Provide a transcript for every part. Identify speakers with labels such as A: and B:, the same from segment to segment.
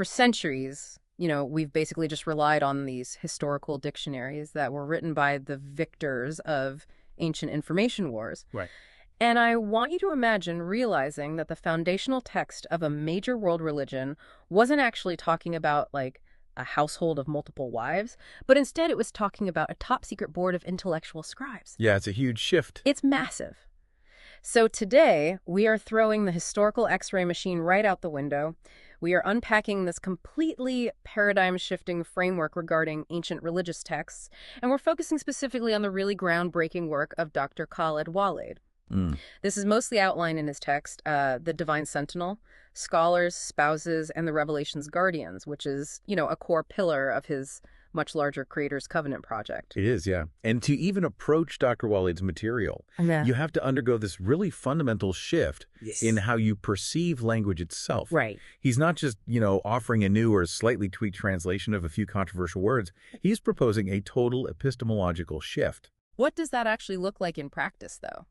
A: For centuries, we've basically just relied on these historical dictionaries that were written by the victors of ancient information wars.
B: Right.
A: And I want you to imagine realizing that the foundational text of a major world religion wasn't actually talking about, like, a household of multiple wives, but instead it was talking about a top-secret board of intellectual scribes.
B: Yeah, it's a huge shift.
A: It's massive. So today, we are throwing the historical X-ray machine right out the window. We are unpacking this completely paradigm-shifting framework regarding ancient religious texts, and we're focusing specifically on the really groundbreaking work of Dr. Khaled Walid. This is mostly outlined in his text, The Divine Sentinel, Scholars, Spouses, and the Revelation's Guardians, which is, a core pillar of his much larger Creator's Covenant project.
B: It is, yeah. And to even approach Dr. Walid's material, you have to undergo this really fundamental shift in how you perceive language itself.
A: Right.
B: He's not just, offering a new or slightly tweaked translation of a few controversial words. He's proposing a total epistemological shift.
A: What does that actually look like in practice, though?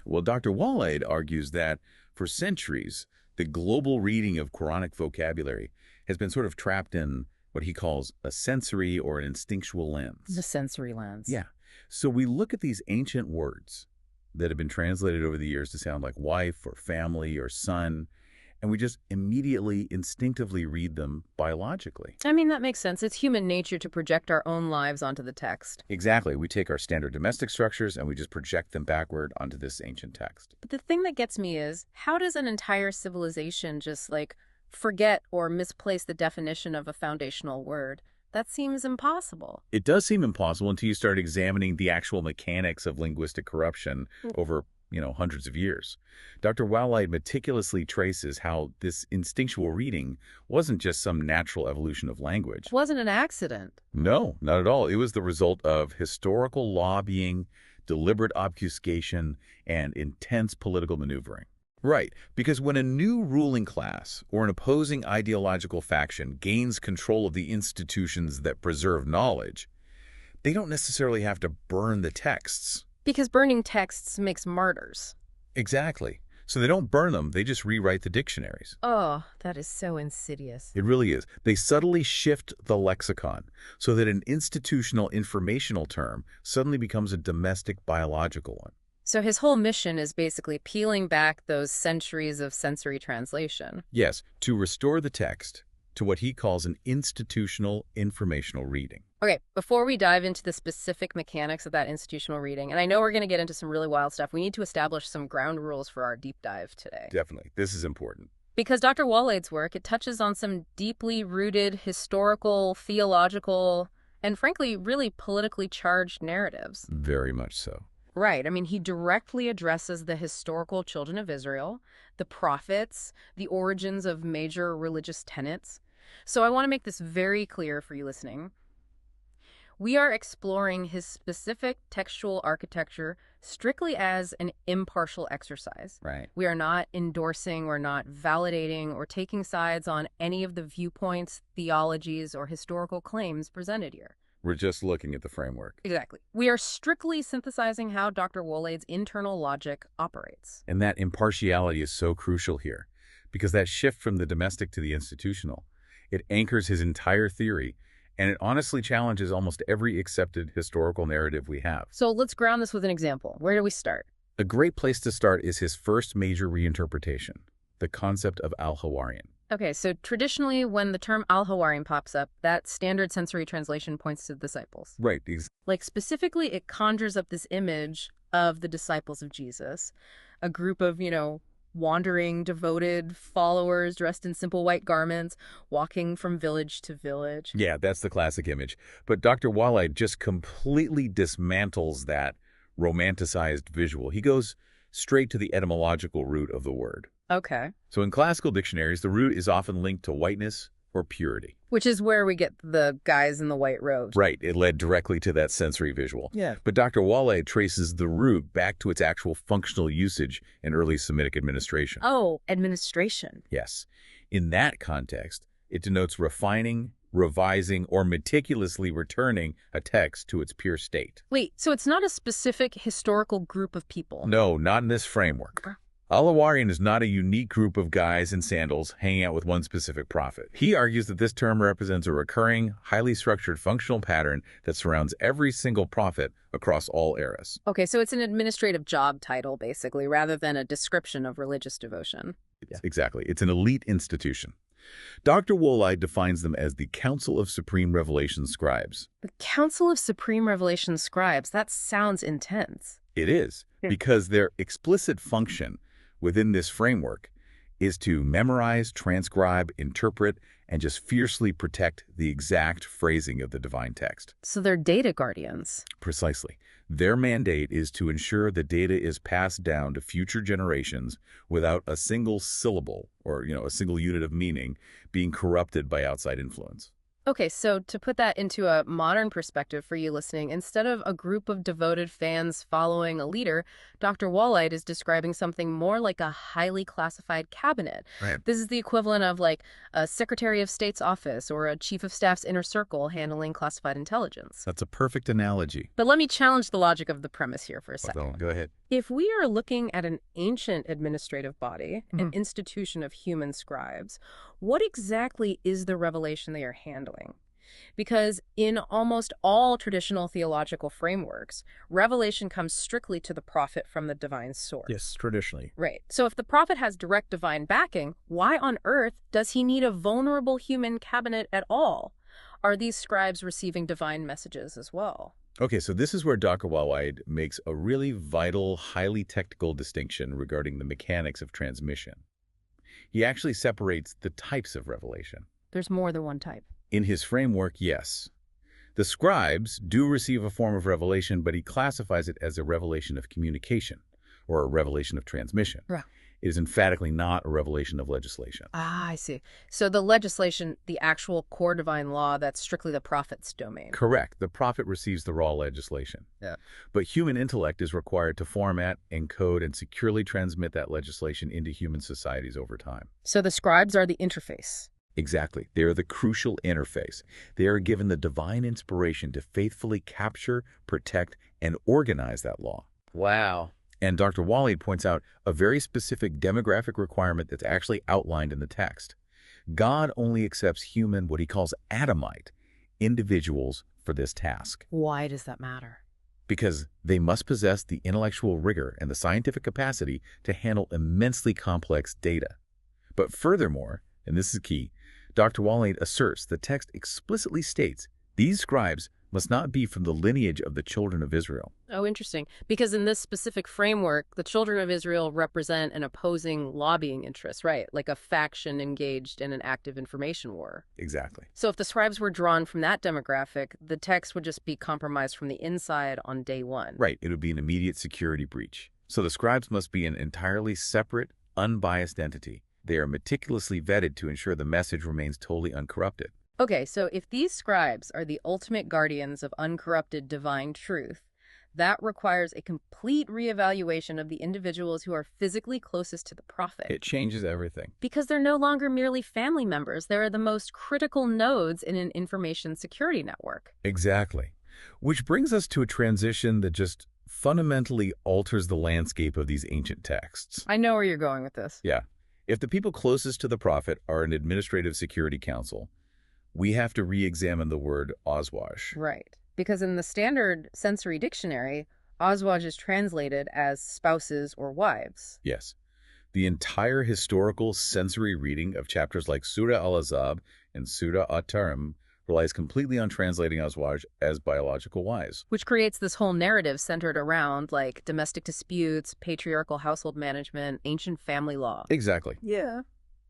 B: Well, Dr. Walid argues that for centuries, the global reading of Quranic vocabulary has been sort of trapped in what he calls a sensory or an instinctual lens.
A: The sensory lens.
B: Yeah. So we look at these ancient words that have been translated over the years to sound like wife or family or son, and we just immediately, instinctively read them biologically.
A: I mean, that makes sense. It's human nature to project our own lives onto the text.
B: Exactly. We take our standard domestic structures and we just project them backward onto this ancient text.
A: But the thing that gets me is, how does an entire civilization just, forget or misplace the definition of a foundational word? That seems impossible.
B: It does seem impossible until you start examining the actual mechanics of linguistic corruption over hundreds of years. Dr. Walid meticulously traces how this instinctual reading wasn't just some natural evolution of language.
A: It wasn't an accident.
B: No, not at all. It was the result of historical lobbying, deliberate obfuscation, and intense political maneuvering. Right, because when a new ruling class or an opposing ideological faction gains control of the institutions that preserve knowledge, they don't necessarily have to burn the texts.
A: Because burning texts makes martyrs.
B: Exactly. So they don't burn them, they just rewrite the dictionaries.
A: Oh, that is so insidious.
B: It really is. They subtly shift the lexicon so that an institutional informational term suddenly becomes a domestic biological one.
A: So his whole mission is basically peeling back those centuries of sensory translation.
B: Yes, to restore the text to what he calls an institutional informational reading.
A: Okay, before we dive into the specific mechanics of that institutional reading, and I know we're going to get into some really wild stuff, we need to establish some ground rules for our deep dive today.
B: Definitely. This is important.
A: Because Dr. Walid's work, it touches on some deeply rooted historical, theological, and frankly, really politically charged narratives.
B: Very much so.
A: Right. I mean, he directly addresses the historical children of Israel, the prophets, the origins of major religious tenets. So I want to make this very clear for you listening. We are exploring his specific textual architecture strictly as an impartial exercise.
B: Right.
A: We are not endorsing or not validating or taking sides on any of the viewpoints, theologies, or historical claims presented here.
B: We're just looking at the framework.
A: Exactly. We are strictly synthesizing how Dr. Walid's internal logic operates.
B: And that impartiality is so crucial here, because that shift from the domestic to the institutional, it anchors his entire theory, and it honestly challenges almost every accepted historical narrative we have.
A: So let's ground this with an example. Where do we start?
B: A great place to start is his first major reinterpretation, the concept of al-Hawariyin.
A: Okay, so traditionally when the term al-Hawariyin pops up, that standard sensory translation points to the disciples.
B: Right.
A: Like specifically, it conjures up this image of the disciples of Jesus, a group of, wandering, devoted followers dressed in simple white garments, walking from village to village.
B: Yeah, that's the classic image. But Dr. Walid just completely dismantles that romanticized visual. He goes straight to the etymological root of the word.
A: Okay.
B: So in classical dictionaries, the root is often linked to whiteness or purity.
A: Which is where we get the guys in the white robes.
B: Right. It led directly to that sensory visual.
A: Yeah.
B: But Dr. Walid traces the root back to its actual functional usage in early Semitic administration.
A: Oh, administration.
B: Yes. In that context, it denotes refining, revising, or meticulously returning a text to its pure state.
A: Wait, so it's not a specific historical group of people?
B: No, not in this framework. Al-Hawariyin is not a unique group of guys in sandals hanging out with one specific prophet. He argues that this term represents a recurring, highly structured functional pattern that surrounds every single prophet across all eras.
A: Okay, so it's an administrative job title, basically, rather than a description of religious devotion.
B: Exactly. It's an elite institution. Dr. Walid defines them as the Council of Supreme Revelation Scribes.
A: The Council of Supreme Revelation Scribes, that sounds intense.
B: It is, because their explicit function within this framework is to memorize, transcribe, interpret, and just fiercely protect the exact phrasing of the divine text.
A: So they're data guardians.
B: Precisely. Their mandate is to ensure the data is passed down to future generations without a single syllable or, a single unit of meaning being corrupted by outside influence.
A: Okay, so to put that into a modern perspective for you listening, instead of a group of devoted fans following a leader, Dr. Walid is describing something more like a highly classified cabinet.
B: Right.
A: This is the equivalent of like a Secretary of State's office or a Chief of Staff's inner circle handling classified intelligence.
B: That's a perfect analogy.
A: But let me challenge the logic of the premise here for a second.
B: Well, go ahead.
A: If we are looking at an ancient administrative body, an institution of human scribes, what exactly is the revelation they are handling? Because in almost all traditional theological frameworks, revelation comes strictly to the prophet from the divine source.
C: Yes, traditionally.
A: Right. So if the prophet has direct divine backing, why on earth does he need a vulnerable human cabinet at all? Are these scribes receiving divine messages as well?
B: Okay, so this is where Dr. Walid makes a really vital, highly technical distinction regarding the mechanics of transmission. He actually separates the types of revelation.
A: There's more than one type.
B: In his framework, yes. The scribes do receive a form of revelation, but he classifies it as a revelation of communication or a revelation of transmission.
A: Right.
B: It is emphatically not a revelation of legislation.
A: Ah, I see. So the legislation, the actual core divine law, that's strictly the prophet's domain.
B: Correct. The prophet receives the raw legislation.
C: Yeah.
B: But human intellect is required to format, encode, and securely transmit that legislation into human societies over time.
A: So the scribes are the interface.
B: Exactly. They are the crucial interface. They are given the divine inspiration to faithfully capture, protect, and organize that law.
C: Wow.
B: And Dr. Walid points out a very specific demographic requirement that's actually outlined in the text. God only accepts human, what he calls Adamite, individuals for this task.
A: Why does that matter?
B: Because they must possess the intellectual rigor and the scientific capacity to handle immensely complex data. But furthermore, and this is key, Dr. Walid asserts the text explicitly states these scribes must not be from the lineage of the children of Israel.
A: Oh, interesting. Because in this specific framework, the children of Israel represent an opposing lobbying interest, right? Like a faction engaged in an active information war.
B: Exactly.
A: So if the scribes were drawn from that demographic, the text would just be compromised from the inside on day one.
B: Right. It would be an immediate security breach. So the scribes must be an entirely separate, unbiased entity. They are meticulously vetted to ensure the message remains totally uncorrupted.
A: Okay, so if these scribes are the ultimate guardians of uncorrupted divine truth, that requires a complete reevaluation of the individuals who are physically closest to the prophet.
B: It changes everything.
A: Because they're no longer merely family members. They're the most critical nodes in an information security network.
B: Exactly. Which brings us to a transition that just fundamentally alters the landscape of these ancient texts.
A: I know where you're going with this.
B: Yeah. If the people closest to the prophet are an administrative security council, we have to re-examine the word Azwaj.
A: Right. Because in the standard sensory dictionary, Azwaj is translated as spouses or wives.
B: Yes. The entire historical sensory reading of chapters like Surah Al-Ahzab and Surah At-Tarim relies completely on translating Azwaj as biological wives.
A: Which creates this whole narrative centered around, like, domestic disputes, patriarchal household management, ancient family law.
B: Exactly.
A: Yeah.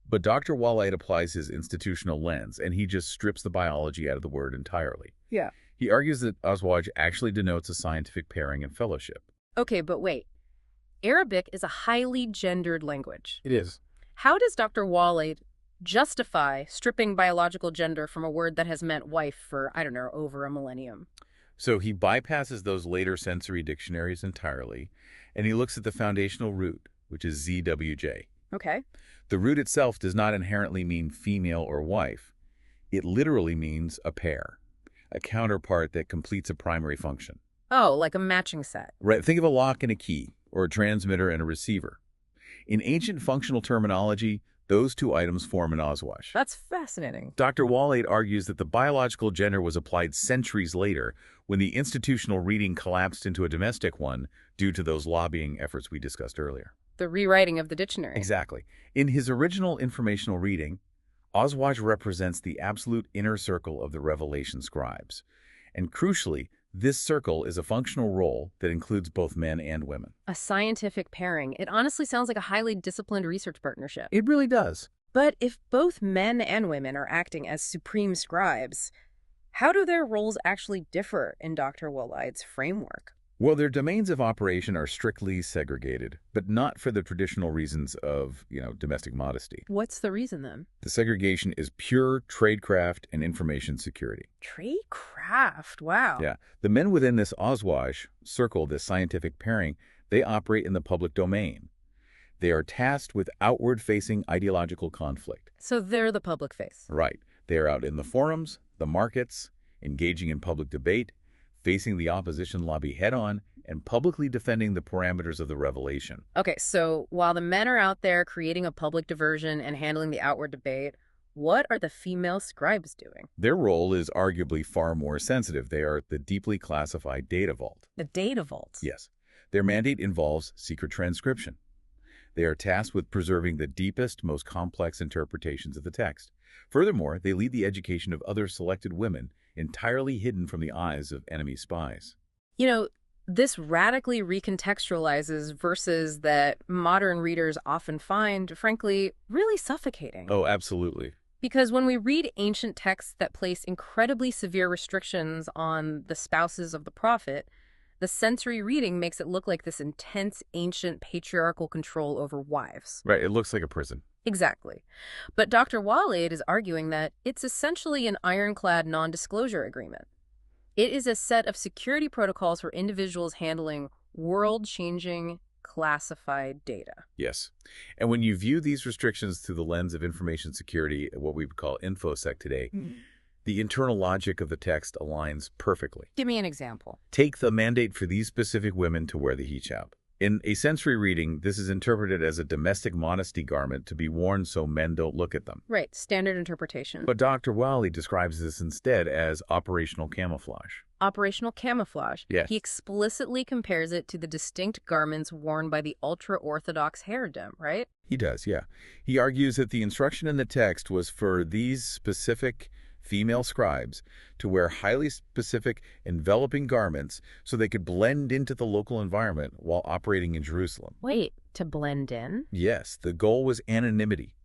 B: But Dr. Walid applies his institutional lens, and he just strips the biology out of the word entirely.
A: Yeah.
B: He argues that Azwaj actually denotes a scientific pairing and fellowship.
A: Okay, but wait. Arabic is a highly gendered language.
C: It is.
A: How does Dr. Walid justify stripping biological gender from a word that has meant wife for, I don't know, over a millennium?
B: So he bypasses those later sensory dictionaries entirely, and he looks at the foundational root, which is ZWJ.
A: Okay.
B: The root itself does not inherently mean female or wife. It literally means a pair, a counterpart that completes a primary function.
A: Oh, like a matching set.
B: Right. Think of a lock and a key, or a transmitter and a receiver. In ancient functional terminology, those two items form an Azwaj.
A: That's fascinating.
B: Dr. Walid argues that the biological gender was applied centuries later when the institutional reading collapsed into a domestic one due to those lobbying efforts we discussed earlier.
A: The rewriting of the dictionary.
B: Exactly. In his original informational reading, Azwaj represents the absolute inner circle of the revelation scribes. And crucially, this circle is a functional role that includes both men and women.
A: A scientific pairing. It honestly sounds like a highly disciplined research partnership.
B: It really does.
A: But if both men and women are acting as supreme scribes, how do their roles actually differ in Dr. Walid's framework?
B: Well, their domains of operation are strictly segregated, but not for the traditional reasons of, domestic modesty.
A: What's the reason then?
B: The segregation is pure tradecraft and information security.
A: Tradecraft, wow.
B: Yeah. The men within this Azwaj circle, this scientific pairing, they operate in the public domain. They are tasked with outward-facing ideological conflict.
A: So they're the public face.
B: Right. They are out in the forums, the markets, engaging in public debate, facing the opposition lobby head-on, and publicly defending the parameters of the revelation.
A: Okay, so while the men are out there creating a public diversion and handling the outward debate, what are the female scribes doing?
B: Their role is arguably far more sensitive. They are the deeply classified data vault.
A: The data vault?
B: Yes. Their mandate involves secret transcription. They are tasked with preserving the deepest, most complex interpretations of the text. Furthermore, they lead the education of other selected women, entirely hidden from the eyes of enemy spies.
A: This radically recontextualizes verses that modern readers often find, frankly, really suffocating.
B: Oh, absolutely.
A: Because when we read ancient texts that place incredibly severe restrictions on the spouses of the prophet, the sensory reading makes it look like this intense, ancient, patriarchal control over wives.
B: Right, it looks like a prison.
A: Exactly. But Dr. Walid is arguing that it's essentially an ironclad non-disclosure agreement. It is a set of security protocols for individuals handling world-changing, classified data.
B: Yes. And when you view these restrictions through the lens of information security, what we would call InfoSec today, the internal logic of the text aligns perfectly.
A: Give me an example.
B: Take the mandate for these specific women to wear the hijab. In a sensory reading, this is interpreted as a domestic modesty garment to be worn so men don't look at them.
A: Right, standard interpretation.
B: But Dr. Walid describes this instead as operational camouflage.
A: Operational camouflage.
B: Yes.
A: He explicitly compares it to the distinct garments worn by the ultra-Orthodox haredim, right?
B: He does, yeah. He argues that the instruction in the text was for these specific female scribes to wear highly specific, enveloping garments so they could blend into the local environment while operating in Jerusalem.
A: Wait, to blend in?
B: Yes, the goal was anonymity.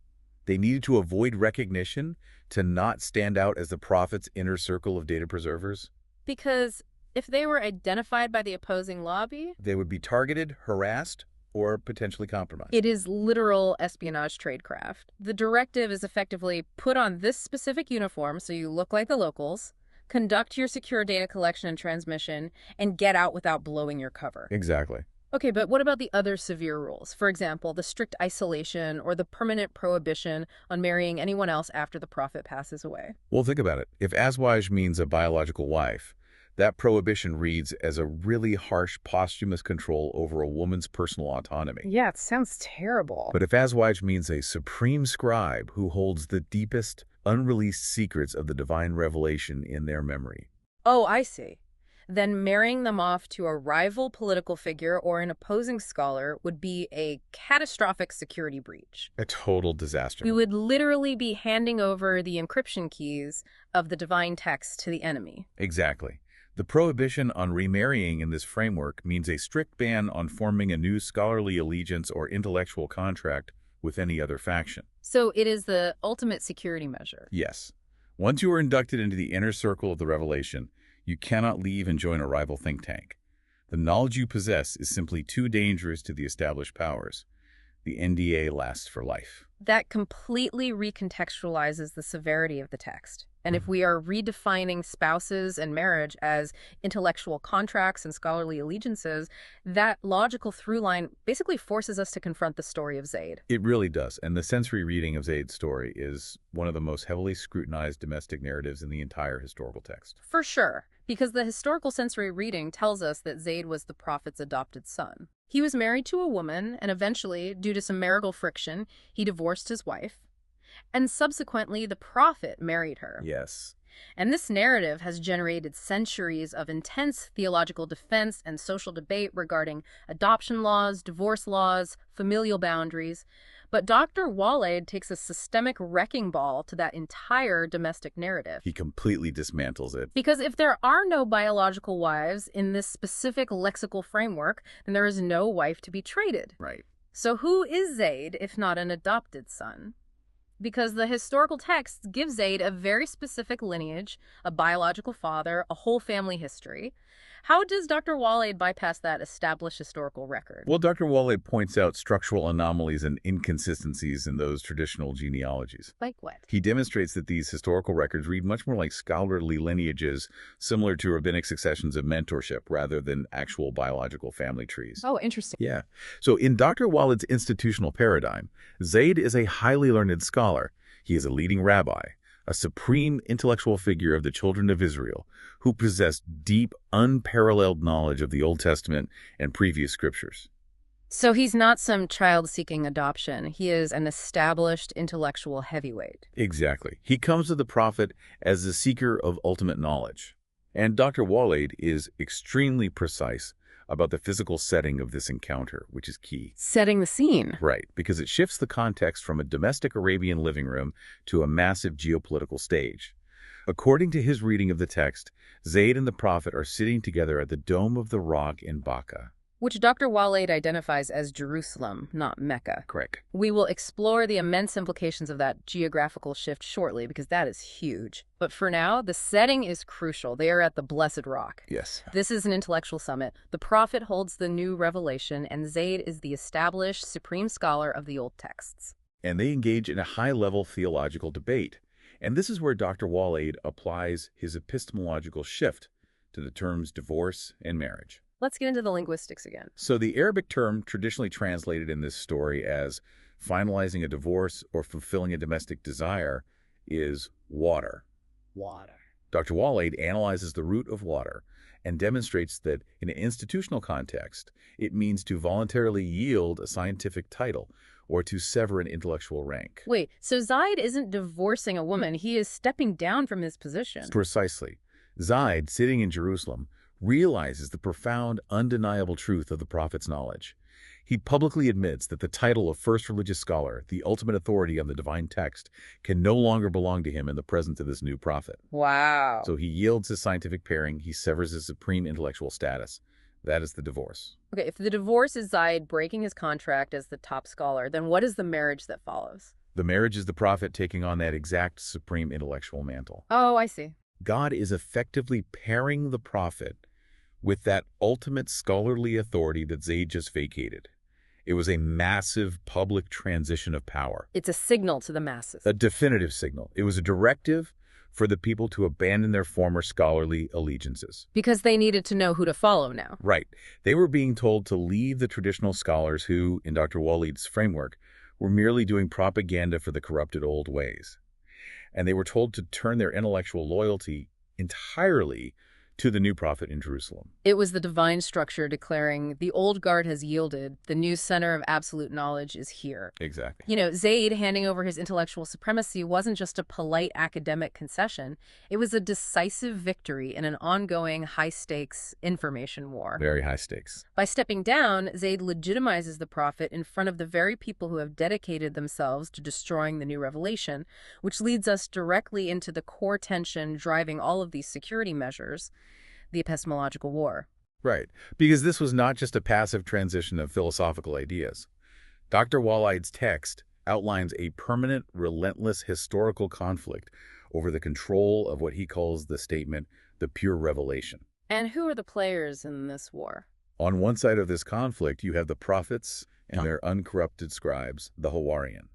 B: They needed to avoid recognition to not stand out as the prophet's inner circle of data preservers.
A: Because if they were identified by the opposing lobby,
B: they would be targeted, harassed, or potentially compromised.
A: It is literal espionage tradecraft. The directive is effectively put on this specific uniform so you look like the locals, conduct your secure data collection and transmission, and get out without blowing your cover.
B: Exactly.
A: Okay, but what about the other severe rules? For example, the strict isolation or the permanent prohibition on marrying anyone else after the prophet passes away.
B: Well, think about it. If Azwaj means a biological wife, that prohibition reads as a really harsh posthumous control over a woman's personal autonomy.
A: Yeah, it sounds terrible.
B: But if Azwaj means a supreme scribe who holds the deepest, unreleased secrets of the divine revelation in their memory.
A: Oh, I see. Then marrying them off to a rival political figure or an opposing scholar would be a catastrophic security breach.
B: A total disaster.
A: We would literally be handing over the encryption keys of the divine text to the enemy.
B: Exactly. The prohibition on remarrying in this framework means a strict ban on forming a new scholarly allegiance or intellectual contract with any other faction.
A: So it is the ultimate security measure.
B: Yes. Once you are inducted into the inner circle of the revelation, you cannot leave and join a rival think tank. The knowledge you possess is simply too dangerous to the established powers. The NDA lasts for life.
A: That completely recontextualizes the severity of the text. And if we are redefining spouses and marriage as intellectual contracts and scholarly allegiances, that logical through line basically forces us to confront the story of Zayd.
B: It really does. And the sensory reading of Zayd's story is one of the most heavily scrutinized domestic narratives in the entire historical text.
A: For sure, because the historical sensory reading tells us that Zayd was the prophet's adopted son. He was married to a woman, and eventually, due to some marital friction, he divorced his wife. And subsequently, the prophet married her.
B: Yes.
A: And this narrative has generated centuries of intense theological defense and social debate regarding adoption laws, divorce laws, familial boundaries. But Dr. Walid takes a systemic wrecking ball to that entire domestic narrative.
B: He completely dismantles it.
A: Because if there are no biological wives in this specific lexical framework, then there is no wife to be traded.
B: Right.
A: So who is Zayd if not an adopted son? Because the historical texts give Zayd a very specific lineage, a biological father, a whole family history. How does Dr. Walid bypass that established historical record?
B: Well, Dr. Walid points out structural anomalies and inconsistencies in those traditional genealogies.
A: Like what?
B: He demonstrates that these historical records read much more like scholarly lineages similar to rabbinic successions of mentorship rather than actual biological family trees.
A: Oh, interesting.
B: Yeah. So in Dr. Walid's institutional paradigm, Zayd is a highly learned scholar. He is a leading rabbi, a supreme intellectual figure of the children of Israel who possessed deep, unparalleled knowledge of the Old Testament and previous scriptures.
A: So he's not some child seeking adoption. He is an established intellectual heavyweight.
B: Exactly. He comes to the prophet as the seeker of ultimate knowledge. And Dr. Walid is extremely precise about the physical setting of this encounter, which is key.
A: Setting the scene.
B: Right, because it shifts the context from a domestic Arabian living room to a massive geopolitical stage. According to his reading of the text, Zayd and the prophet are sitting together at the Dome of the Rock in Bakkah.
A: Which Dr. Walid identifies as Jerusalem, not Mecca.
B: Correct.
A: We will explore the immense implications of that geographical shift shortly, because that is huge. But for now, the setting is crucial. They are at the Blessed Rock.
B: Yes.
A: This is an intellectual summit. The prophet holds the new revelation, and Zayd is the established supreme scholar of the old texts.
B: And they engage in a high-level theological debate. And this is where Dr. Walid applies his epistemological shift to the terms divorce and marriage.
A: Let's get into the linguistics again.
B: So the Arabic term traditionally translated in this story as finalizing a divorce or fulfilling a domestic desire is water.
A: Water.
B: Dr. Walid analyzes the root of water and demonstrates that in an institutional context, it means to voluntarily yield a scientific title or to sever an intellectual rank.
A: Wait, so Zayd isn't divorcing a woman, he is stepping down from his position.
B: Precisely. Zayd, sitting in Jerusalem, realizes the profound, undeniable truth of the prophet's knowledge. He publicly admits that the title of first religious scholar, the ultimate authority on the divine text, can no longer belong to him in the presence of this new prophet.
A: Wow.
B: So he yields his scientific pairing, he severs his supreme intellectual status. That is the divorce.
A: Okay, if the divorce is Zayd breaking his contract as the top scholar, then what is the marriage that follows?
B: The marriage is the prophet taking on that exact supreme intellectual mantle.
A: Oh, I see.
B: God is effectively pairing the prophet with that ultimate scholarly authority that Zayd just vacated. It was a massive public transition of power.
A: It's a signal to the masses.
B: A definitive signal. It was a directive for the people to abandon their former scholarly allegiances.
A: Because they needed to know who to follow now.
B: Right. They were being told to leave the traditional scholars who, in Dr. Walid's framework, were merely doing propaganda for the corrupted old ways. And they were told to turn their intellectual loyalty entirely to the new prophet in Jerusalem.
A: It was the divine structure declaring, the old guard has yielded, the new center of absolute knowledge is here.
B: Exactly.
A: You know, Zayd handing over his intellectual supremacy wasn't just a polite academic concession. It was a decisive victory in an ongoing high-stakes information war.
B: Very high stakes.
A: By stepping down, Zayd legitimizes the prophet in front of the very people who have dedicated themselves to destroying the new revelation, which leads us directly into the core tension driving all of these security measures, the epistemological war.
B: Right, because this was not just a passive transition of philosophical ideas. Dr. Walid's text outlines a permanent, relentless historical conflict over the control of what he calls the statement, the pure revelation.
A: And who are the players in this war?
B: On one side of this conflict, you have the prophets and their uncorrupted scribes, the Hawariyin.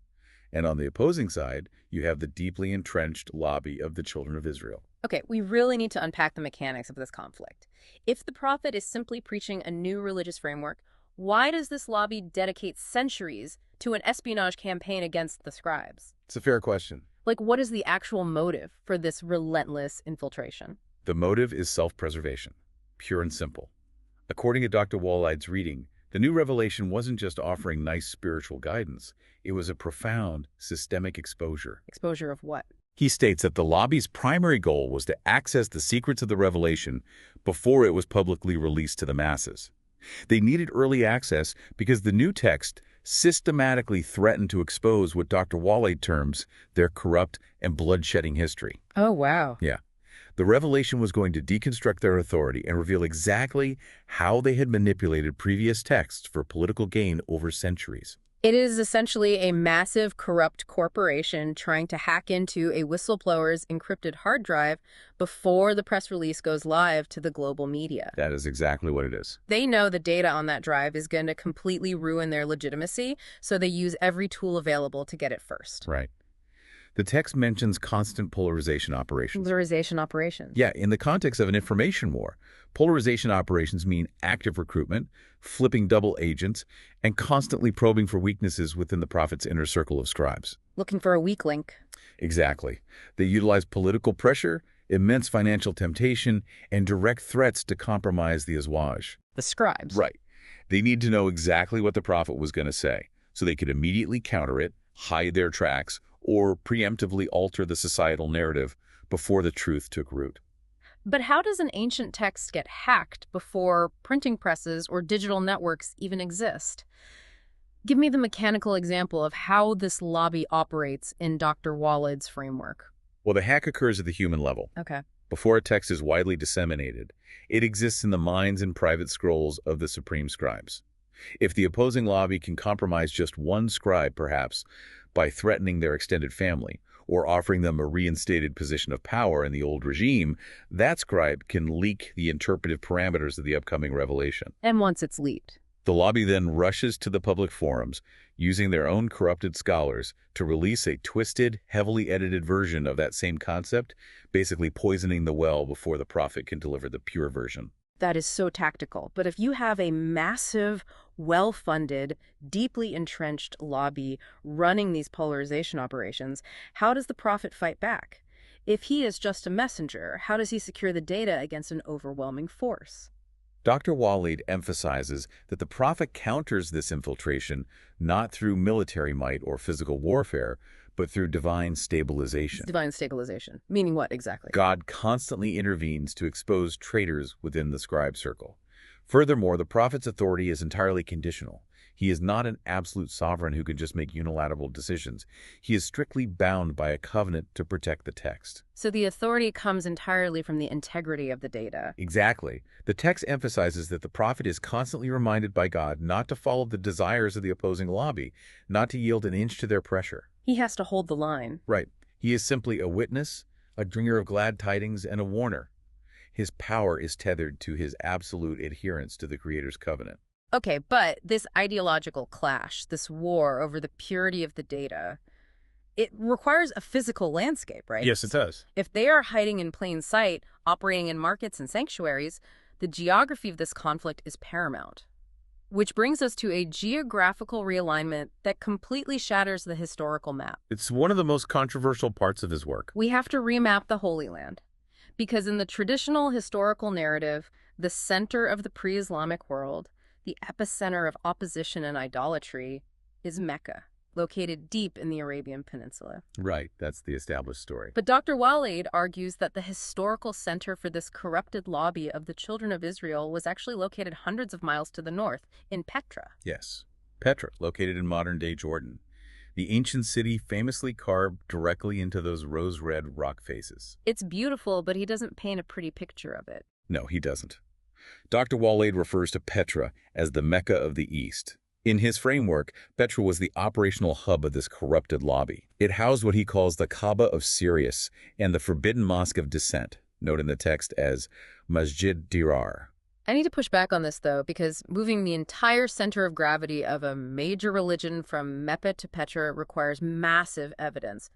B: And on the opposing side, you have the deeply entrenched lobby of the children of Israel.
A: Okay, we really need to unpack the mechanics of this conflict. If the prophet is simply preaching a new religious framework, why does this lobby dedicate centuries to an espionage campaign against the scribes?
B: It's a fair question.
A: Like, what is the actual motive for this relentless infiltration?
B: The motive is self-preservation, pure and simple. According to Dr. Walid's reading, the new revelation wasn't just offering nice spiritual guidance. It was a profound, systemic exposure.
A: Exposure of what?
B: He states that the lobby's primary goal was to access the secrets of the revelation before it was publicly released to the masses. They needed early access because the new text systematically threatened to expose what Dr. Walid terms their corrupt and bloodshedding history.
A: Oh, wow.
B: Yeah. The revelation was going to deconstruct their authority and reveal exactly how they had manipulated previous texts for political gain over centuries.
A: It is essentially a massive, corrupt corporation trying to hack into a whistleblower's encrypted hard drive before the press release goes live to the global media.
B: That is exactly what it is.
A: They know the data on that drive is going to completely ruin their legitimacy, so they use every tool available to get it first.
B: Right. The text mentions constant polarization operations.
A: Polarization operations.
B: Yeah, in the context of an information war, polarization operations mean active recruitment, flipping double agents, and constantly probing for weaknesses within the prophet's inner circle of scribes.
A: Looking for a weak link.
B: Exactly. They utilize political pressure, immense financial temptation, and direct threats to compromise the Azwaج.
A: The scribes.
B: Right. They need to know exactly what the prophet was going to say, so they could immediately counter it, hide their tracks, or preemptively alter the societal narrative before the truth took root.
A: But how does an ancient text get hacked before printing presses or digital networks even exist? Give me the mechanical example of how this lobby operates in Dr. Walid's framework.
B: Well, the hack occurs at the human level.
A: Okay.
B: Before a text is widely disseminated, it exists in the minds and private scrolls of the supreme scribes. If the opposing lobby can compromise just one scribe, perhaps, by threatening their extended family or offering them a reinstated position of power in the old regime, that scribe can leak the interpretive parameters of the upcoming revelation.
A: And once it's leaked,
B: the lobby then rushes to the public forums, using their own corrupted scholars to release a twisted, heavily edited version of that same concept, basically poisoning the well before the prophet can deliver the pure version.
A: that is so tactical. But if you have a massive, well-funded, deeply entrenched lobby running these polarization operations, how does the prophet fight back? If he is just a messenger, how does he secure the data against an overwhelming force?
B: Dr. Walid emphasizes that the prophet counters this infiltration not through military might or physical warfare, but through divine stabilization.
A: Divine stabilization. Meaning what exactly?
B: God constantly intervenes to expose traitors within the scribe circle. Furthermore, the prophet's authority is entirely conditional. He is not an absolute sovereign who can just make unilateral decisions. He is strictly bound by a covenant to protect the text.
A: So the authority comes entirely from the integrity of the data.
B: Exactly. The text emphasizes that the prophet is constantly reminded by God not to follow the desires of the opposing lobby, not to yield an inch to their pressure.
A: He has to hold the line.
B: Right. He is simply a witness, a bringer of glad tidings, and a warner. His power is tethered to his absolute adherence to the Creator's covenant.
A: Okay, but this ideological clash, this war over the purity of the data, it requires a physical landscape, right?
B: Yes, it does.
A: If they are hiding in plain sight, operating in markets and sanctuaries, the geography of this conflict is paramount. Which brings us to a geographical realignment that completely shatters the historical map.
B: It's one of the most controversial parts of his work.
A: We have to remap the Holy Land. Because in the traditional historical narrative, the center of the pre-Islamic world, the epicenter of opposition and idolatry, is Mecca, located deep in the Arabian Peninsula.
B: Right, that's the established story.
A: But Dr. Walid argues that the historical center for this corrupted lobby of the children of Israel was actually located hundreds of miles to the north, in Petra.
B: Yes, Petra, located in modern-day Jordan. The ancient city famously carved directly into those rose-red rock faces.
A: It's beautiful, but he doesn't paint a pretty picture of it.
B: No, he doesn't. Dr. Walid refers to Petra as the Mecca of the East. In his framework, Petra was the operational hub of this corrupted lobby. It housed what he calls the Kaaba of Sirius and the Forbidden Mosque of Dissent, known in the text as Masjid Dirar.
A: I need to push back on this, though, because moving the entire center of gravity of a major religion from Mecca to Petra requires massive evidence.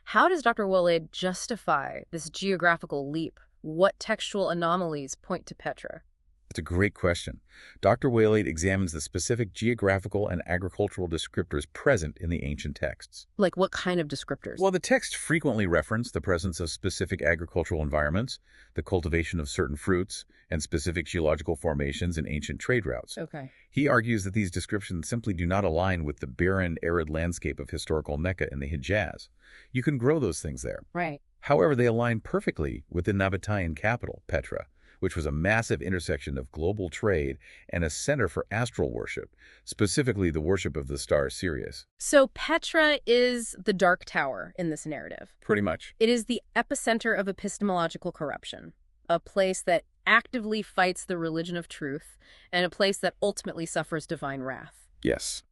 A: How does Dr. Walid justify this geographical leap? What textual anomalies point to Petra?
B: It's a great question. Dr. Walid examines the specific geographical and agricultural descriptors present in the ancient texts.
A: Like what kind of descriptors?
B: Well, the texts frequently reference the presence of specific agricultural environments, the cultivation of certain fruits, and specific geological formations in ancient trade routes.
A: Okay.
B: He argues that these descriptions simply do not align with the barren, arid landscape of historical Mecca and the Hijaz. You can grow those things there.
A: Right.
B: However, they align perfectly with the Nabatean capital, Petra, which was a massive intersection of global trade and a center for astral worship, specifically the worship of the star Sirius.
A: So Petra is the Dark Tower in this narrative.
B: Pretty much.
A: It is the epicenter of epistemological corruption, a place that actively fights the religion of truth, and a place that ultimately suffers divine wrath.
B: Yes.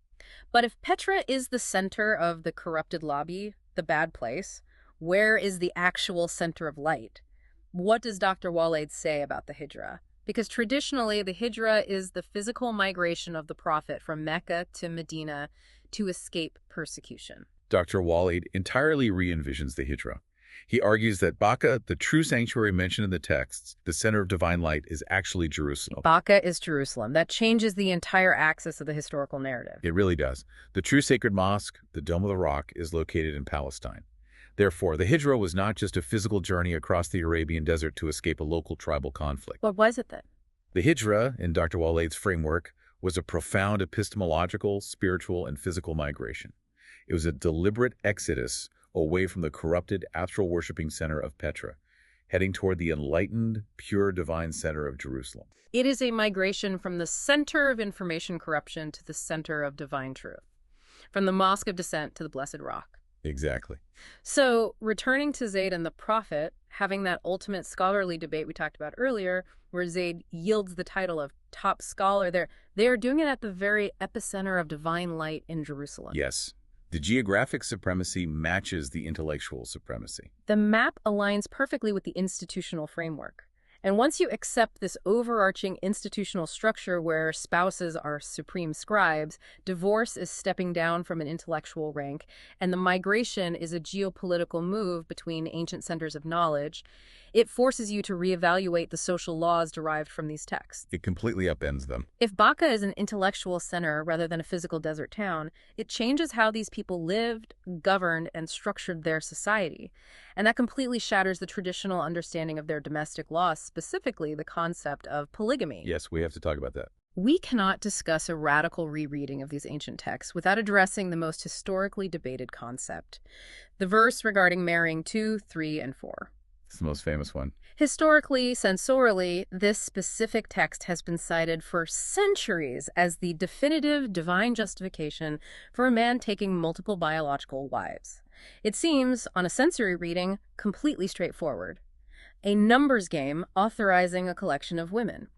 A: But if Petra is the center of the corrupted lobby, the bad place, where is the actual center of light? What does Dr. Walid say about the Hijra? Because traditionally, the Hijra is the physical migration of the Prophet from Mecca to Medina to escape persecution.
B: Dr. Walid entirely re-envisions the Hijra. He argues that Bakkah, the true sanctuary mentioned in the texts, the center of divine light, is actually Jerusalem.
A: Bakkah is Jerusalem. That changes the entire axis of the historical narrative.
B: It really does. The true sacred mosque, the Dome of the Rock, is located in Palestine. Therefore, the Hijra was not just a physical journey across the Arabian desert to escape a local tribal conflict.
A: What was it then?
B: The Hijra, in Dr. Walid's framework, was a profound epistemological, spiritual, and physical migration. It was a deliberate exodus away from the corrupted, astral-worshipping center of Petra, heading toward the enlightened, pure divine center of Jerusalem.
A: It is a migration from the center of information corruption to the center of divine truth, from the Mosque of Descent to the Blessed Rock.
B: Exactly.
A: So, returning to Zayd and the Prophet, having that ultimate scholarly debate we talked about earlier, where Zayd yields the title of top scholar, they are doing it at the very epicenter of divine light in Jerusalem.
B: Yes. The geographic supremacy matches the intellectual supremacy.
A: The map aligns perfectly with the institutional framework. And once you accept this overarching institutional structure where spouses are supreme scribes, divorce is stepping down from an intellectual rank, and the migration is a geopolitical move between ancient centers of knowledge, it forces you to reevaluate the social laws derived from these texts.
B: It completely upends them.
A: If Bakkah is an intellectual center rather than a physical desert town, it changes how these people lived, governed, and structured their society. And that completely shatters the traditional understanding of their domestic laws, specifically the concept of polygamy.
B: Yes, we have to talk about that.
A: We cannot discuss a radical rereading of these ancient texts without addressing the most historically debated concept, the verse regarding marrying 2, 3, and 4.
B: It's the most famous one.
A: Historically, sensorially, this specific text has been cited for centuries as the definitive divine justification for a man taking multiple biological wives. It seems, on a sensory reading, completely straightforward. A numbers game authorizing a collection of women.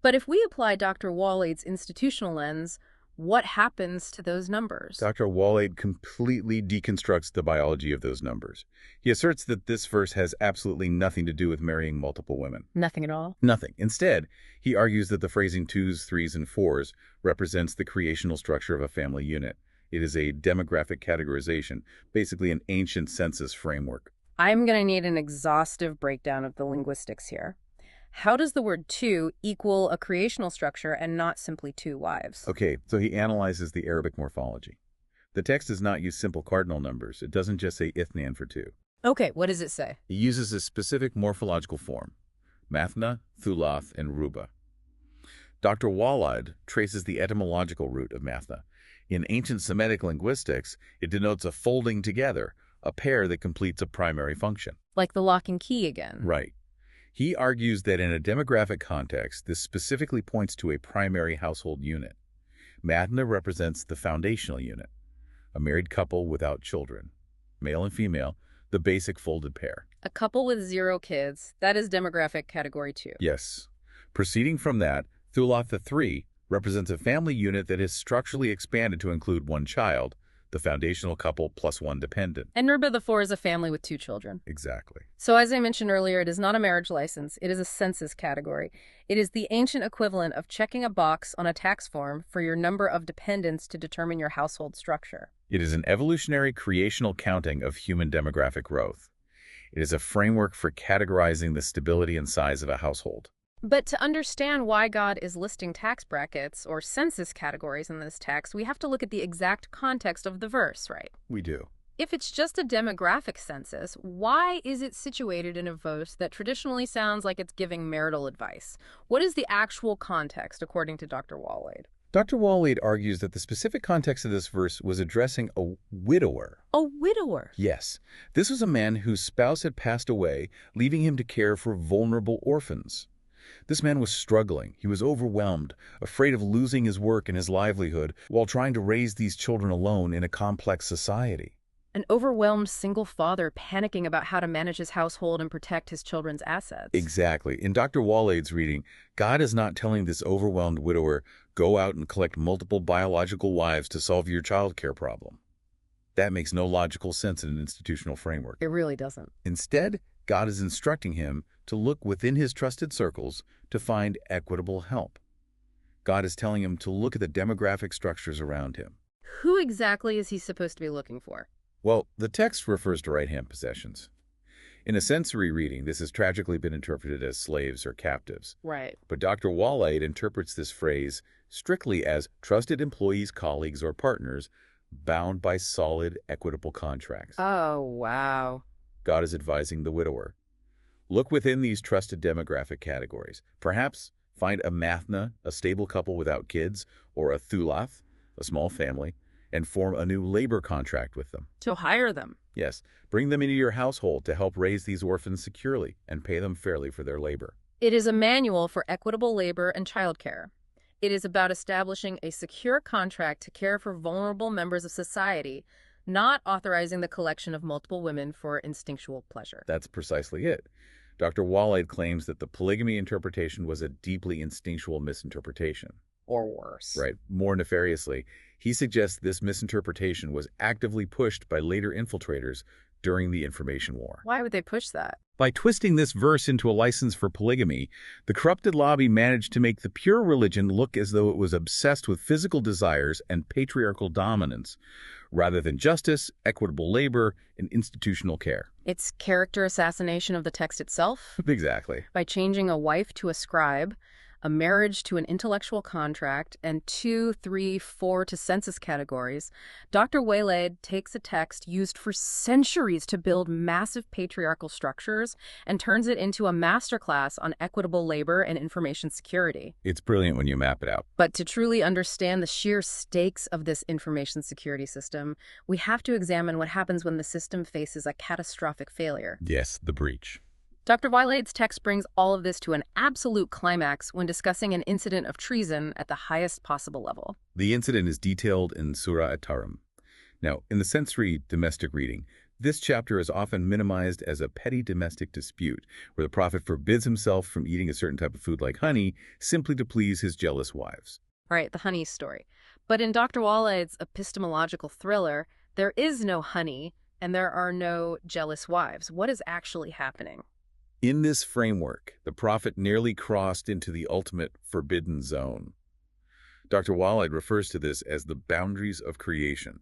A: But if we apply Dr. Walid's institutional lens, what happens to those numbers?
B: Dr. Walid completely deconstructs the biology of those numbers. He asserts that this verse has absolutely nothing to do with marrying multiple women.
A: Nothing at all?
B: Nothing. Instead, he argues that the phrasing 2s, 3s, and 4s represents the creational structure of a family unit. It is a demographic categorization, basically an ancient census framework.
A: I'm going to need an exhaustive breakdown of the linguistics here. How does the word 2 equal a creational structure and not simply 2 wives?
B: Okay, so he analyzes the Arabic morphology. The text does not use simple cardinal numbers. It doesn't just say ithnan for 2.
A: Okay, what does it say?
B: It uses a specific morphological form, mathna, thulath, and ruba. Dr. Walid traces the etymological root of mathna. In ancient Semitic linguistics, it denotes a folding together, a pair that completes a primary function.
A: Like the lock and key again.
B: Right. He argues that in a demographic context, this specifically points to a primary household unit. Mathna represents the foundational unit, a married couple without children, male and female, the basic folded pair.
A: A couple with 0 kids, that is demographic category 2.
B: Yes. Proceeding from that, Thulatha 3 represents a family unit that is structurally expanded to include 1 child, the foundational couple plus one dependent.
A: And Nurba the 4 is a family with 2 children.
B: Exactly.
A: So as I mentioned earlier, it is not a marriage license. It is a census category. It is the ancient equivalent of checking a box on a tax form for your number of dependents to determine your household structure.
B: It is an evolutionary creational counting of human demographic growth. It is a framework for categorizing the stability and size of a household.
A: But to understand why God is listing tax brackets or census categories in this text, we have to look at the exact context of the verse, right?
B: We do.
A: If it's just a demographic census, why is it situated in a verse that traditionally sounds like it's giving marital advice? What is the actual context, according to Dr. Walid?
B: Dr. Walid argues that the specific context of this verse was addressing a widower.
A: A widower?
B: Yes. This was a man whose spouse had passed away, leaving him to care for vulnerable orphans. This man was struggling. He was overwhelmed, afraid of losing his work and his livelihood while trying to raise these children alone in a complex society.
A: An overwhelmed single father panicking about how to manage his household and protect his children's assets.
B: Exactly. In Dr. Walid's reading, God is not telling this overwhelmed widower, go out and collect multiple biological wives to solve your child care problem. That makes no logical sense in an institutional framework.
A: It really doesn't.
B: Instead, God is instructing him to look within his trusted circles to find equitable help. God is telling him to look at the demographic structures around him.
A: Who exactly is he supposed to be looking for?
B: Well, the text refers to right-hand possessions. In a sensory reading, this has tragically been interpreted as slaves or captives.
A: Right.
B: But Dr. Walid interprets this phrase strictly as trusted employees, colleagues, or partners bound by solid, equitable contracts.
A: Oh, wow.
B: God is advising the widower. Look within these trusted demographic categories. Perhaps find a mathna, a stable couple without kids, or a thulath, a small family, and form a new labor contract with them.
A: To hire them.
B: Yes, bring them into your household to help raise these orphans securely and pay them fairly for their labor.
A: It is a manual for equitable labor and childcare. It is about establishing a secure contract to care for vulnerable members of society, not authorizing the collection of multiple women for instinctual pleasure.
B: That's precisely it. Dr. Walid claims that the polygamy interpretation was a deeply instinctual misinterpretation.
A: Or worse.
B: Right. More nefariously, he suggests this misinterpretation was actively pushed by later infiltrators during the information war.
A: Why would they push that?
B: By twisting this verse into a license for polygamy, the corrupted lobby managed to make the pure religion look as though it was obsessed with physical desires and patriarchal dominance, rather than justice, equitable labor, and institutional care.
A: It's character assassination of the text itself.
B: Exactly.
A: By changing a wife to a scribe, a marriage to an intellectual contract, and 2, 3, 4 to census categories, Dr. Walid takes a text used for centuries to build massive patriarchal structures and turns it into a masterclass on equitable labor and information security.
B: It's brilliant when you map it out.
A: But to truly understand the sheer stakes of this information security system, we have to examine what happens when the system faces a catastrophic failure.
B: Yes, the breach.
A: Dr. Walid's text brings all of this to an absolute climax when discussing an incident of treason at the highest possible level.
B: The incident is detailed in Surah At-Tarim. Now, in the sensory domestic reading, this chapter is often minimized as a petty domestic dispute, where the prophet forbids himself from eating a certain type of food like honey, simply to please his jealous wives.
A: Right, the honey story. But in Dr. Walid's epistemological thriller, there is no honey and there are no jealous wives. What is actually happening?
B: In this framework, the prophet nearly crossed into the ultimate forbidden zone. Dr. Walid refers to this as the boundaries of creation,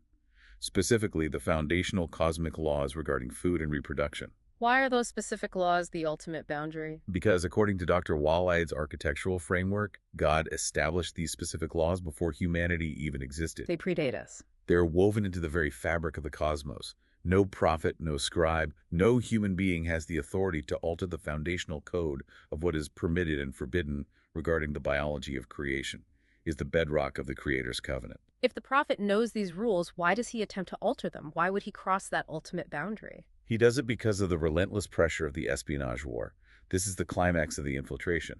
B: specifically the foundational cosmic laws regarding food and reproduction.
A: Why are those specific laws the ultimate boundary?
B: Because according to Dr. Walid's architectural framework, God established these specific laws before humanity even existed.
A: They predate us.
B: They're woven into the very fabric of the cosmos. No prophet, no scribe, no human being has the authority to alter the foundational code of what is permitted and forbidden regarding the biology of creation, is the bedrock of the Creator's covenant.
A: If the prophet knows these rules, why does he attempt to alter them? Why would he cross that ultimate boundary?
B: He does it because of the relentless pressure of the espionage war. This is the climax of the infiltration.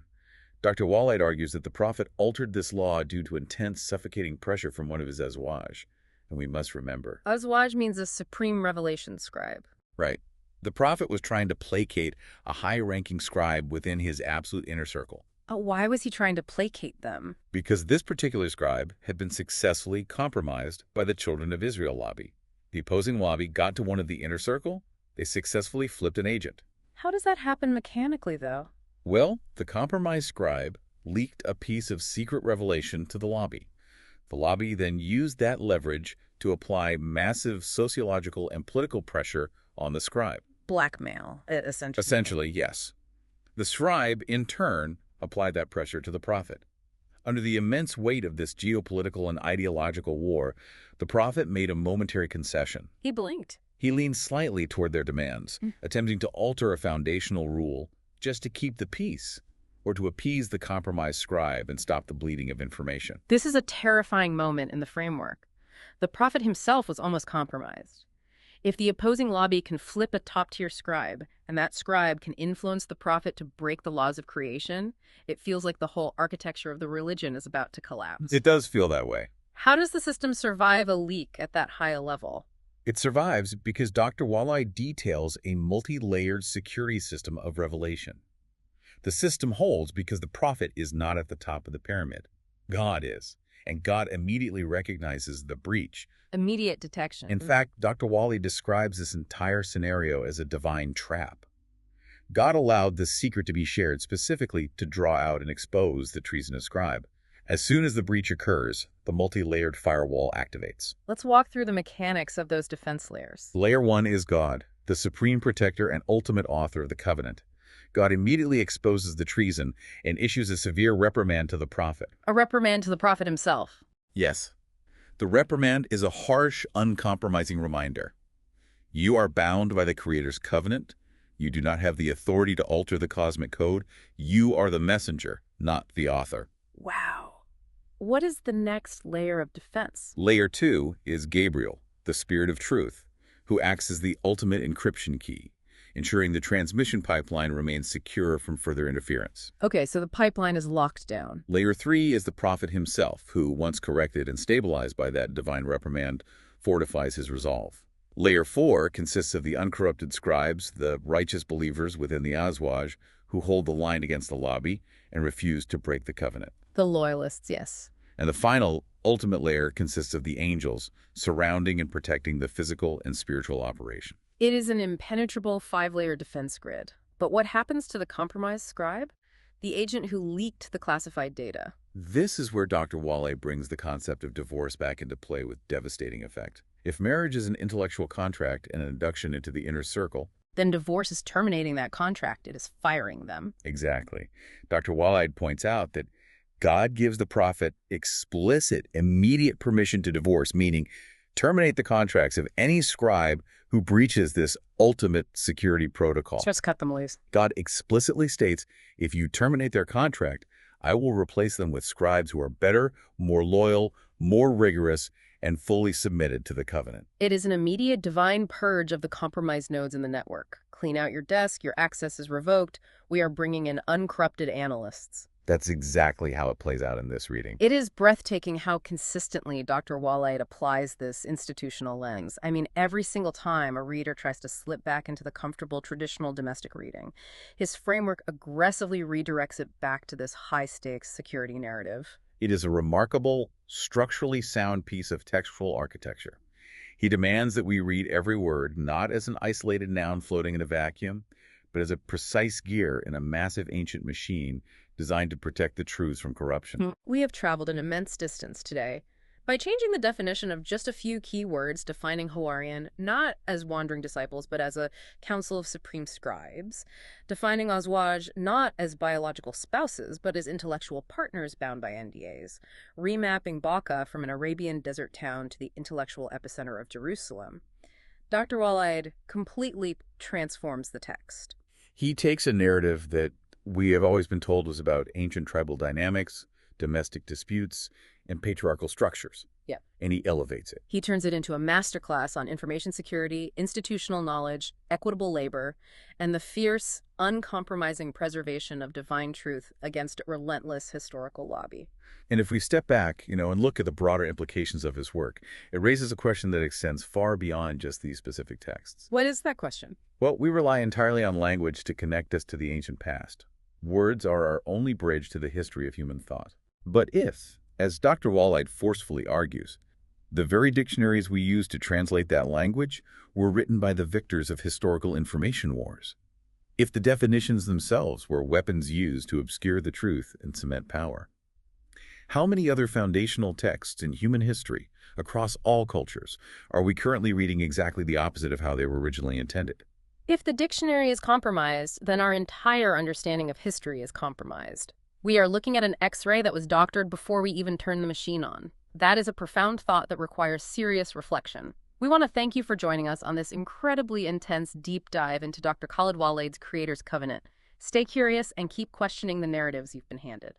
B: Dr. Walid argues that the prophet altered this law due to intense, suffocating pressure from one of his Azwaج. And we must remember.
A: Azwaج means a supreme revelation scribe.
B: Right. The prophet was trying to placate a high-ranking scribe within his absolute inner circle.
A: Why was he trying to placate them?
B: Because this particular scribe had been successfully compromised by the Children of Israel lobby. The opposing lobby got to one of the inner circle, they successfully flipped an agent.
A: How does that happen mechanically, though?
B: Well, the compromised scribe leaked a piece of secret revelation to the lobby. The lobby then used that leverage to apply massive sociological and political pressure on the scribe.
A: Blackmail, essentially.
B: Essentially, yes. The scribe, in turn, applied that pressure to the prophet. Under the immense weight of this geopolitical and ideological war, the prophet made a momentary concession.
A: He blinked.
B: He leaned slightly toward their demands, attempting to alter a foundational rule just to keep the peace, or to appease the compromised scribe and stop the bleeding of information.
A: This is a terrifying moment in the framework. The prophet himself was almost compromised. If the opposing lobby can flip a top-tier scribe, and that scribe can influence the prophet to break the laws of creation, it feels like the whole architecture of the religion is about to collapse.
B: It does feel that way.
A: How does the system survive a leak at that high a level?
B: It survives because Dr. Walid details a multi-layered security system of revelation. The system holds because the prophet is not at the top of the pyramid. God is, and God immediately recognizes the breach.
A: Immediate detection.
B: In fact, Dr. Walid describes this entire scenario as a divine trap. God allowed this secret to be shared specifically to draw out and expose the treasonous scribe. As soon as the breach occurs, the multi-layered firewall activates.
A: Let's walk through the mechanics of those defense layers.
B: Layer 1 is God, the supreme protector and ultimate author of the covenant. God immediately exposes the treason and issues a severe reprimand to the prophet.
A: A reprimand to the prophet himself.
B: Yes. The reprimand is a harsh, uncompromising reminder. You are bound by the Creator's covenant. You do not have the authority to alter the cosmic code. You are the messenger, not the author.
A: Wow. What is the next layer of defense?
B: Layer 2 is Gabriel, the Spirit of Truth, who acts as the ultimate encryption key, ensuring the transmission pipeline remains secure from further interference.
A: Okay, so the pipeline is locked down.
B: Layer 3 is the prophet himself, who, once corrected and stabilized by that divine reprimand, fortifies his resolve. Layer 4 consists of the uncorrupted scribes, the righteous believers within the Azwaj, who hold the line against the lobby and refuse to break the covenant.
A: The loyalists, yes.
B: And the final, ultimate layer consists of the angels, surrounding and protecting the physical and spiritual operation.
A: It is an impenetrable 5-layer defense grid. But what happens to the compromised scribe? The agent who leaked the classified data.
B: This is where Dr. Walid brings the concept of divorce back into play with devastating effect. If marriage is an intellectual contract and an induction into the inner circle,
A: then divorce is terminating that contract. It is firing them.
B: Exactly. Dr. Walid points out that God gives the prophet explicit, immediate permission to divorce, meaning terminate the contracts of any scribe who breaches this ultimate security protocol.
A: Just cut them loose.
B: God explicitly states, if you terminate their contract, I will replace them with scribes who are better, more loyal, more rigorous, and fully submitted to the covenant.
A: It is an immediate divine purge of the compromised nodes in the network. Clean out your desk, your access is revoked. We are bringing in uncorrupted analysts.
B: That's exactly how it plays out in this reading.
A: It is breathtaking how consistently Dr. Walid applies this institutional lens. I mean, every single time a reader tries to slip back into the comfortable traditional domestic reading, his framework aggressively redirects it back to this high-stakes security narrative.
B: It is a remarkable, structurally sound piece of textual architecture. He demands that we read every word not as an isolated noun floating in a vacuum, but as a precise gear in a massive ancient machine designed to protect the truths from corruption.
A: We have traveled an immense distance today by changing the definition of just a few key words, defining Hawarian not as wandering disciples, but as a council of supreme scribes, defining Azwaj not as biological spouses, but as intellectual partners bound by NDAs, remapping Bakkah from an Arabian desert town to the intellectual epicenter of Jerusalem. Dr. Walid completely transforms the text.
B: He takes a narrative that we have always been told was about ancient tribal dynamics, domestic disputes, and patriarchal structures.
A: Yeah.
B: And he elevates it.
A: He turns it into a masterclass on information security, institutional knowledge, equitable labor, and the fierce, uncompromising preservation of divine truth against a relentless historical lobby.
B: And if we step back, and look at the broader implications of his work, it raises a question that extends far beyond just these specific texts.
A: What is that question?
B: Well, we rely entirely on language to connect us to the ancient past. Words are our only bridge to the history of human thought. But if, as Dr. Walid forcefully argues, the very dictionaries we use to translate that language were written by the victors of historical information wars, if the definitions themselves were weapons used to obscure the truth and cement power, how many other foundational texts in human history, across all cultures, are we currently reading exactly the opposite of how they were originally intended?
A: If the dictionary is compromised, then our entire understanding of history is compromised. We are looking at an X-ray that was doctored before we even turned the machine on. That is a profound thought that requires serious reflection. We want to thank you for joining us on this incredibly intense deep dive into Dr. Khaled Walid's Creator's Covenant. Stay curious and keep questioning the narratives you've been handed.